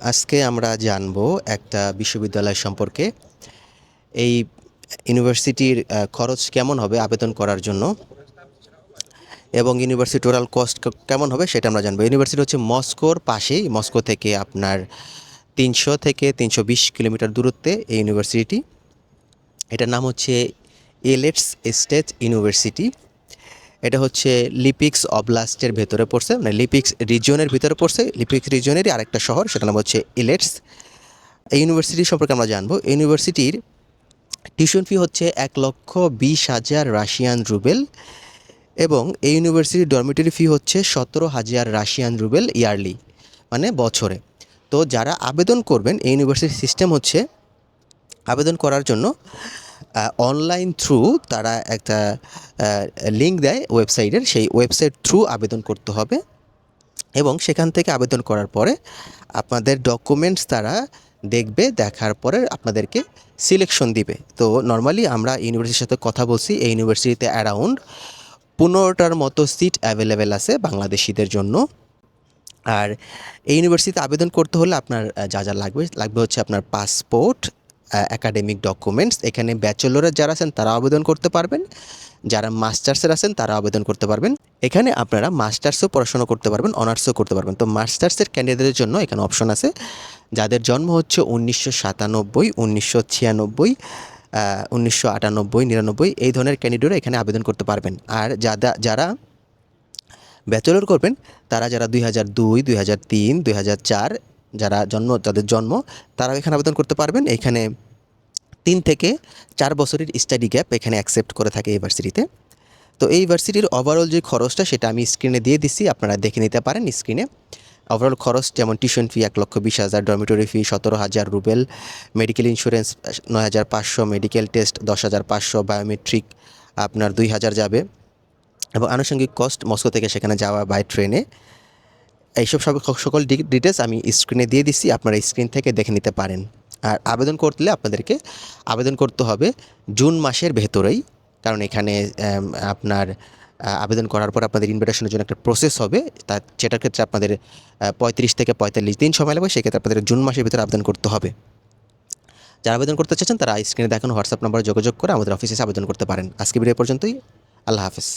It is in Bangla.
আজকে আমরা জানব একটা বিশ্ববিদ্যালয় সম্পর্কে। এই ইউনিভার্সিটির খরচ কেমন হবে আবেদন করার জন্য এবং ইউনিভার্সিটি টোটাল কস্ট কেমন হবে সেটা আমরা জানবো। ইউনিভার্সিটি হচ্ছে মস্কোর পাশেই, মস্কো থেকে আপনার 300 থেকে 320 কিলোমিটার দূরত্বে এই ইউনিভার্সিটি। এটার নাম হচ্ছে এলেটস স্টেট ইউনিভার্সিটি। এটা হচ্ছে লিপিক্স অবলাস্টের ভেতরে পড়ছে, মানে লিপিক্স রিজিয়নের ভিতরে পড়ছে। লিপিক্স রিজিয়নেরই আরেকটা শহর, সেটার নাম হচ্ছে ইলেটস। এই ইউনিভার্সিটি সম্পর্কে আমরা জানবো। ইউনিভার্সিটির টিউশন ফি হচ্ছে 1,20,000 রাশিয়ান রুবেল এবং এই ইউনিভার্সিটির ডরমিটরি ফি হচ্ছে 17,000 রাশিয়ান রুবেল ইয়ারলি, মানে বছরে। তো যারা আবেদন করবেন, এই ইউনিভার্সিটির সিস্টেম হচ্ছে আবেদন করার জন্য অনলাইন থ্রু তারা একটা লিঙ্ক দেয় ওয়েবসাইটের, সেই ওয়েবসাইট থ্রু আবেদন করতে হবে এবং সেখান থেকে আবেদন করার পরে আপনাদের ডকুমেন্টস তারা দেখবে, দেখার পরে আপনাদেরকে সিলেকশন দিবে। তো নর্মালি আমরা ইউনিভার্সিটির সাথে কথা বলছি, এই ইউনিভার্সিটিতে অ্যারাউন্ড 15টার মতো সিট অ্যাভেলেবেল আছে বাংলাদেশিদের জন্য। আর এই ইউনিভার্সিটিতে আবেদন করতে হলে আপনার যা যা লাগবে হচ্ছে আপনার পাসপোর্ট, অ্যাকাডেমিক ডকুমেন্টস। এখানে ব্যাচেলরের যারা আছেন তারা আবেদন করতে পারবেন, যারা মাস্টার্সের আছেন তারা আবেদন করতে পারবেন। এখানে আপনারা মাস্টার্সও পড়াশোনা করতে পারবেন, অনার্সও করতে পারবেন। তো মাস্টার্সের ক্যান্ডিডেটদের জন্য এখানে অপশন আছে, যাদের জন্ম হচ্ছে 1997, 1996, 1998, 99 এই ধরনের ক্যান্ডিডেটরা এখানে আবেদন করতে পারবেন। আর যারা ব্যাচেলর করবেন তারা যারা 2002, 2003, 2004 যারা যাদের জন্ম তারাও এখানে আবেদন করতে পারবেন। এখানে 3 থেকে 4 বছরের স্টাডি গ্যাপ এখানে অ্যাকসেপ্ট করে থাকে ইউনিভার্সিটিতে। তো এই ইউনিভার্সিটির ওভারঅল যে খরচটা সেটা আমি স্ক্রিনে দিয়ে দিচ্ছি, আপনারা দেখে নিতে পারেন স্ক্রিনে। ওভারঅল খরচ যেমন টিউশন ফি 1,20,000, ডরমিটরি ফি 17,000 Rubel, medical insurance 9,500, medical test 10,500, biometric আপনার 2,000 যাবে এবং আনুষঙ্গিক কস্ট মস্কো থেকে সেখানে যাওয়া বাই ট্রেনে। এইসব সকল ডিটেলস আমি স্ক্রিনে দিয়ে দিচ্ছি, আপনারা স্ক্রিন থেকে দেখে নিতে পারেন। আর আবেদন করলে আপনাদেরকে আবেদন করতে হবে জুন মাসের ভেতরেই, কারণ এখানে আপনার আবেদন করার পর আপনাদের ইনভিটেশনের জন্য একটা প্রসেস হবে, যেটার ক্ষেত্রে আপনাদের 35 থেকে 45 দিন সময় লাগবে। সেক্ষেত্রে আপনাদের জুন মাসের ভিতরে আবেদন করতে হবে। যারা আবেদন করতে চাচ্ছেন তারা স্ক্রিনে দেখানো হোয়াটসঅ্যাপ নাম্বারে যোগাযোগ করে আমাদের অফিসে আবেদন করতে পারেন। আজকে ভিডিও পর্যন্তই। আল্লাহ হাফেজ।